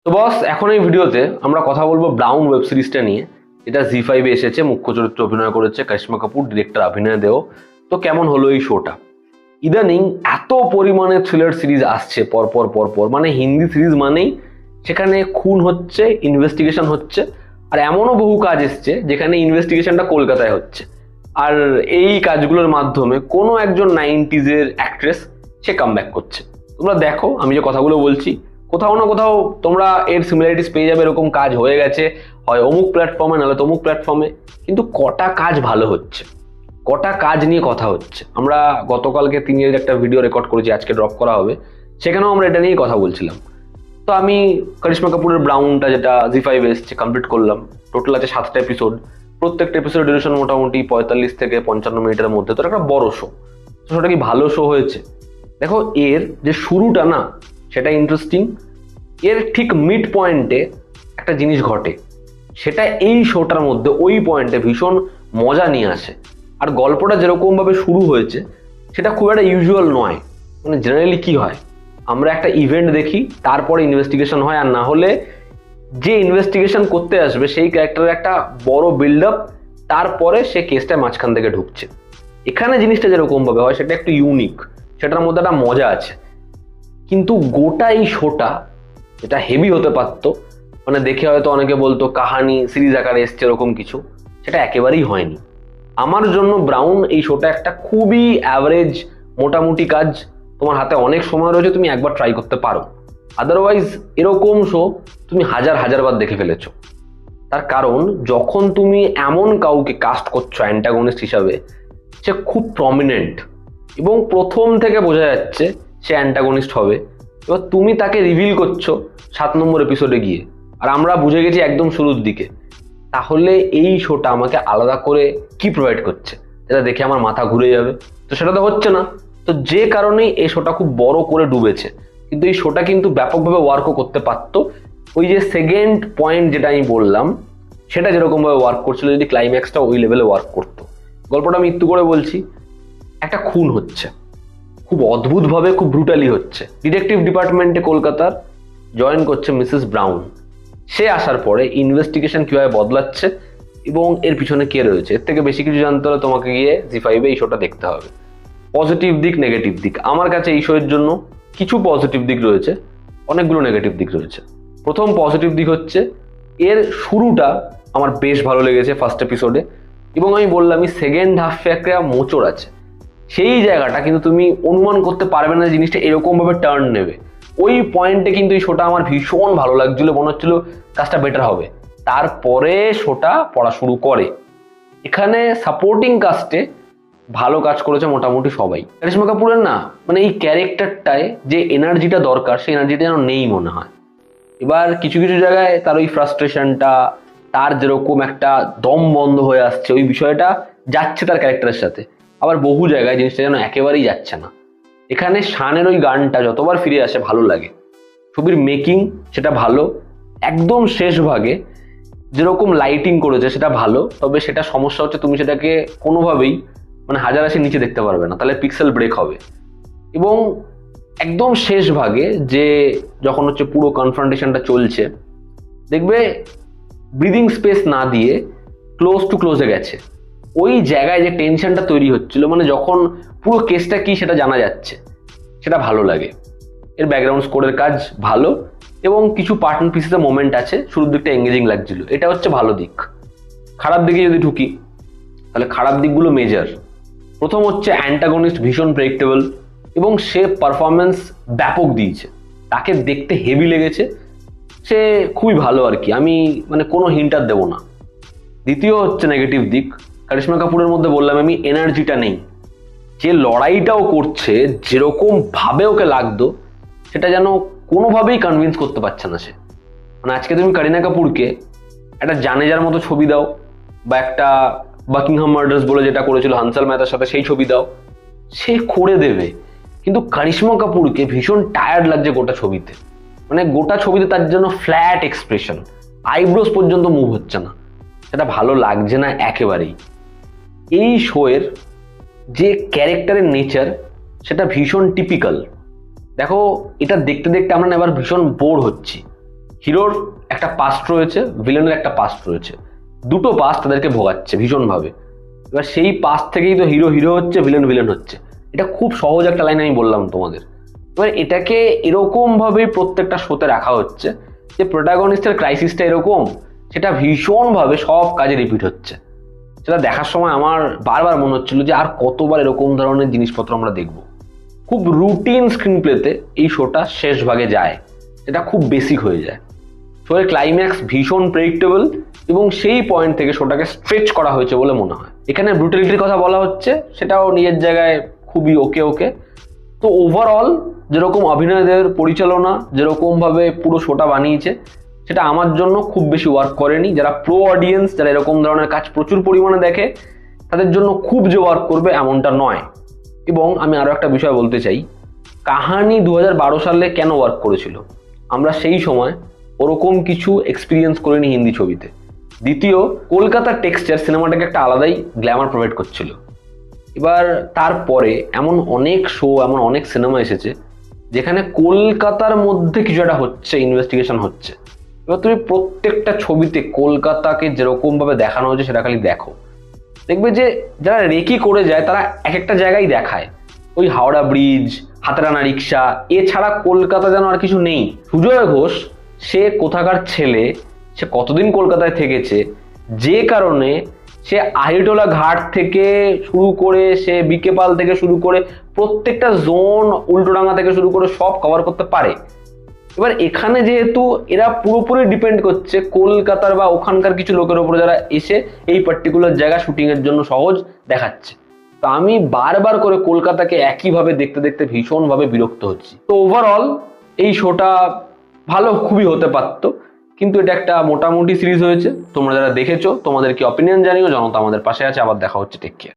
তো বস, এখন এই ভিডিওতে আমরা কথা বলবো ব্রাউন ওয়েব সিরিজটা নিয়ে, যেটা জি5-এ এসেছে। মুখ্য চরিত্রে অভিনয় করেছে করিশ্মা কাপুর, ডিরেক্টর অভিনয় দেও। তো কেমন হলো এই শোটা? ইদানিং এত পরিমাণে থ্রিলার সিরিজ আসছে পরপর পরপর, মানে হিন্দি সিরিজ মানেই সেখানে খুন হচ্ছে, ইনভেস্টিগেশন হচ্ছে। আর এমনও বহু কাজ এসছে যেখানে ইনভেস্টিগেশনটা কলকাতায় হচ্ছে। আর এই কাজগুলোর মাধ্যমে কোনো একজন 90s-এর অ্যাক্ট্রেস সে কামব্যাক করছে। তোমরা দেখো, আমি যে কথাগুলো বলছি, কোথাও না কোথাও তোমরা এর সিমিলারিটিস পেয়ে যাবে। এরকম কাজ হয়ে গেছে, হয় অমুক প্ল্যাটফর্মে, নাহলে তমুক প্ল্যাটফর্মে। কিন্তু কটা কাজ ভালো হচ্ছে, কটা কাজ নিয়ে কথা হচ্ছে। আমরা গতকালকে 3 একটা ভিডিও রেকর্ড করেছি, আজকে ড্রপ করা হবে, সেখানেও আমরা এটা নিয়েই কথা বলছিলাম। তো আমি করিশ্মা কাপুরের ব্রাউনটা, যেটা জি5 এসছে, কমপ্লিট করলাম। টোটাল আছে 7টা এপিসোড। প্রত্যেকটা এপিসোড ডিউরেশন মোটামুটি 45 থেকে 55 মিনিটের মধ্যে। তো একটা বড় শো। তো সেটা কি ভালো শো হয়েছে? দেখো, এর যে শুরুটা না, সেটা ইন্টারেস্টিং। এর ঠিক মিড পয়েন্টে একটা জিনিস ঘটে, সেটা এই শোটার মধ্যে ওই পয়েন্টে ভীষণ মজা নিয়ে আসে। আর গল্পটা যেরকম ভাবে শুরু হয়েছে সেটা খুব একটা ইউজুয়াল নয়। মানে জেনারেলি কি হয়, আমরা একটা ইভেন্ট দেখি, তারপরে ইনভেস্টিগেশন হয়, আর না হলে যে ইনভেস্টিগেশন করতে আসবে সেই ক্যারেক্টারের একটা বড় বিল্ড আপ, তারপরে সে কেসটা মাঝখান থেকে ঢুকছে। এখানে জিনিসটা যেরকম ভাবে হয় সেটা একটু ইউনিক, সেটার মধ্যে একটা মজা আছে। কিন্তু গোটা এই শোটা, যেটা হেভি হতে পারতো, মানে দেখে হয়তো অনেকে বলতো কাহানি সিরিজ আকারে এসছে এরকম কিছু, সেটা একেবারেই হয়নি। আমার জন্য ব্রাউন এই শোটা একটা খুবই অ্যাভারেজ মোটামুটি কাজ। তোমার হাতে অনেক সময় রয়েছে, তুমি একবার ট্রাই করতে পারো। আদারওয়াইজ এরকম শো তুমি হাজার হাজার বার দেখে ফেলেছো। তার কারণ, যখন তুমি এমন কাউকে কাস্ট করছো অ্যান্টাগনিস্ট হিসাবে, সে খুব প্রমিনেন্ট এবং প্রথম থেকে বোঝা যাচ্ছে সে অ্যান্টাগনিস্ট হবে। এবার তুমি তাকে রিভিল করছো 7 নম্বর এপিসোডে গিয়ে, আর আমরা বুঝে গেছি একদম শুরুর দিকে। তাহলে এই শোটা আমাকে আলাদা করে কি প্রোভাইড করছে, যেটা দেখে আমার মাথা ঘুরে যাবে? তো সেটা তো হচ্ছে না। তো যে কারণেই এই শোটা খুব বড় করে ডুবেছে। কিন্তু এই শোটা কিন্তু ব্যাপকভাবে ওয়ার্কও করতে পারতো। ওই যে সেকেন্ড পয়েন্ট যেটা আমি বললাম, সেটা যেরকমভাবে ওয়ার্ক করছিল, যদি ক্লাইম্যাক্সটা ওই লেভেলে ওয়ার্ক করতো। গল্পটা আমি একটু করে বলছি। একটা খুন হচ্ছে, খুব অদ্ভুতভাবে, খুব ব্রুটালি হচ্ছে। ডিটেকটিভ ডিপার্টমেন্টে কলকাতার জয়েন করছে মিসেস ব্রাউন। সে আসার পরে ইনভেস্টিগেশন কিভাবে বদলাচ্ছে এবং এর পিছনে কে রয়েছে, এর থেকে বেশি কিছু জানতে হলে তোমাকে গিয়ে জি5-এ এই শোটা দেখতে হবে। পজিটিভ দিক, নেগেটিভ দিক। আমার কাছে এই শোয়ের জন্য কিছু পজিটিভ দিক রয়েছে, অনেকগুলো নেগেটিভ দিক রয়েছে। প্রথম পজিটিভ দিক হচ্ছে এর শুরুটা আমার বেশ ভালো লেগেছে ফার্স্ট এপিসোডে। এবং আমি বললামই, সেকেন্ড হাফে একটা মোচড় আছে। সেই জায়গাটা কিন্তু তুমি অনুমান করতে পারবে না জিনিসটা এরকম ভাবে টার্ন নেবে। ওই পয়েন্টে কিন্তু এই শোটা আমার ভীষণ ভালো লাগছিল, মনে হচ্ছিল কাজটা বেটার হবে। তারপরে শোটা পড়া শুরু করে। এখানে সাপোর্টিং কাস্টে ভালো কাজ করেছে মোটামুটি সবাই। করিশ্মা কাপুরের না, মানে এই ক্যারেক্টারটায় যে এনার্জিটা দরকার, সেই এনার্জিটা যেন নেই মনে হয়। এবার কিছু কিছু জায়গায় তার ওই ফ্রাস্ট্রেশনটা, তার যেরকম একটা দম বন্ধ হয়ে আসছে, ওই বিষয়টা যাচ্ছে তার ক্যারেক্টারের সাথে। আবার বহু জায়গায় জিনিসটা যেন একেবারেই যাচ্ছে না। এখানে শানের ওই গানটা যতবার ফিরে আসে ভালো লাগে। ছবির মেকিং সেটা ভালো। একদম শেষ ভাগে যেরকম লাইটিং করেছে সেটা ভালো, তবে সেটা সমস্যা হচ্ছে তুমি সেটাকে কোনোভাবেই মানে 1080 নিচে দেখতে পারবে না, তাহলে পিক্সেল ব্রেক হবে। এবং একদম শেষ ভাগে যে যখন হচ্ছে পুরো কনফ্রন্টেশনটা চলছে, দেখবে ব্রিদিং স্পেস না দিয়ে ক্লোজ টু ক্লোজে গেছে। ওই জায়গায় যে টেনশনটা তৈরি হচ্ছিল, মানে যখন পুরো কেসটা কি সেটা জানা যাচ্ছে, সেটা ভালো লাগে। এর ব্যাকগ্রাউন্ড স্কোরের কাজ ভালো এবং কিছু পার্ট অ্যান্ড পিসেসের মোমেন্ট আছে, শুরুর দিকটা এঙ্গেজিং লাগছিল। এটা হচ্ছে ভালো দিক। খারাপ দিকে যদি ঢুকি, তাহলে খারাপ দিকগুলো মেজর। প্রথম হচ্ছে অ্যান্টাগনিস্ট ভীষণ প্রেডিক্টেবল এবং সে পারফরমেন্স ব্যাপক দিয়েছে। তাকে দেখতে হেভি লেগেছে, সে খুবই ভালো আর কি, আমি মানে কোনো হিন্টার দেবো না। দ্বিতীয় হচ্ছে নেগেটিভ দিক, করিশ্মা কাপুরের মধ্যে বললাম আমি, এনার্জিটা নেই। যে লড়াইটাও করছে, যেরকম ভাবে ওকে লাগতো, সেটা যেন কোনোভাবেই কনভিন্স করতে পারছে না সে। মানে আজকে তুমি করিনা কাপুরকে একটা জানেজার মতো ছবি দাও, বা একটা বাকিংহাম মার্ডার্স বলে যেটা করেছিল হানসাল মেহতার সাথে, সেই ছবি দাও, সে করে দেবে। কিন্তু করিশ্মা কাপুরকে ভীষণ টায়ার্ড লাগছে গোটা ছবিতে। মানে গোটা ছবিতে তার জন্য ফ্ল্যাট এক্সপ্রেশন, আইব্রোস পর্যন্ত মুভ হচ্ছে না, সেটা ভালো লাগছে না একেবারেই। এই শোয়ের যে ক্যারেক্টারের নেচার, সেটা ভীষণ টিপিক্যাল। দেখো, এটা দেখতে দেখতে আমরা এবার ভীষণ বোর হচ্ছি। হিরোর একটা পাস্ট রয়েছে, ভিলেনের একটা পাস্ট রয়েছে, দুটো পাস্ট তাদেরকে ভোগাচ্ছে ভীষণভাবে। এবার সেই পাস্ট থেকেই তো হিরো হিরো হচ্ছে, ভিলেন ভিলেন হচ্ছে। এটা খুব সহজ একটা লাইন আমি বললাম তোমাদের। এবার এটাকে এরকম ভাবেই প্রত্যেকটা শোতে রাখা হচ্ছে যে প্রোটাগনিস্টের ক্রাইসিসটা এরকম, সেটা ভীষণভাবে সব কাজে রিপিট হচ্ছে। সেটা দেখার সময় আমার বারবার মনে হচ্ছিল যে আর কতবার এরকম ধরনের জিনিসপত্র আমরা দেখবো। খুব রুটিন স্ক্রিন প্লেতে এই শোটা শেষ ভাগে যায়, এটা খুব বেসিক হয়ে যায়। শোয়ের ক্লাইম্যাক্স ভীষণ প্রেডিক্টেবল এবং সেই পয়েন্ট থেকে শোটাকে স্ট্রেচ করা হয়েছে বলে মনে হয়। এখানে ব্রুটালিটির কথা বলা হচ্ছে, সেটাও নিজের জায়গায় খুবই ওকে ওকে। তো ওভারঅল যেরকম অভিনয়দের পরিচালনা, যেরকমভাবে পুরো শোটা বানিয়েছে, সেটা আমার জন্য খুব বেশি ওয়ার্ক করেনি। যারা প্রো অডিয়েন্স, যারা এরকম ধরনের কাজ প্রচুর পরিমাণে দেখে, তাদের জন্য খুব যে ওয়ার্ক করবে এমনটা নয়। এবং আমি আরও একটা বিষয় বলতে চাই, কাহানি 2012 সালে কেন ওয়ার্ক করেছিল? আমরা সেই সময় ওরকম কিছু এক্সপিরিয়েন্স করিনি হিন্দি ছবিতে। দ্বিতীয়, কলকাতার টেক্সচার সিনেমাটাকে একটা আলাদাই গ্ল্যামার প্রোভাইড করছিল। এবার তারপরে এমন অনেক শো, এমন অনেক সিনেমা এসেছে যেখানে কলকাতার মধ্যে কিছু একটা হচ্ছে, ইনভেস্টিগেশন হচ্ছে। এবার তুমি প্রত্যেকটা ছবিতে কলকাতাকে যেরকমভাবে দেখানো হচ্ছে সেটা খালি দেখো, দেখবে যে যারা রেকি করে যায় তারা এক একটা জায়গায় দেখায়, ওই হাওড়া ব্রিজ, হাতেরানা রিক্সা, এছাড়া কলকাতা যেন আর কিছু নেই। সুজয় ঘোষ সে কোথাকার ছেলে, সে কতদিন কলকাতায় থেকেছে, যে কারণে সে আহিরটোলা ঘাট থেকে শুরু করে, সে বিকে পাল থেকে শুরু করে প্রত্যেকটা জোন, উল্টোডাঙ্গা থেকে শুরু করে সব কভার করতে পারে। এবার এখানে যেহেতু এরা পুরোপুরি ডিপেন্ড করছে কলকাতার বা ওখানকার কিছু লোকের উপরে, যারা এসে এই পার্টিকুলার জায়গা শুটিং এর জন্য সহজ দেখাচ্ছে, তো আমি বারবার করে কলকাতাকে একইভাবে দেখতে দেখতে ভীষণভাবে বিরক্ত হচ্ছি। তো ওভারঅল এই শোটা ভালো খুবই হতে পারতো, কিন্তু এটা একটা মোটামুটি সিরিজ হয়েছে। তোমরা যারা দেখেছো তোমাদের কি অপিনিয়ন জানিও। জনতা আমাদের পাশে আছে। আবার দেখা হচ্ছে, টেক কেয়ার।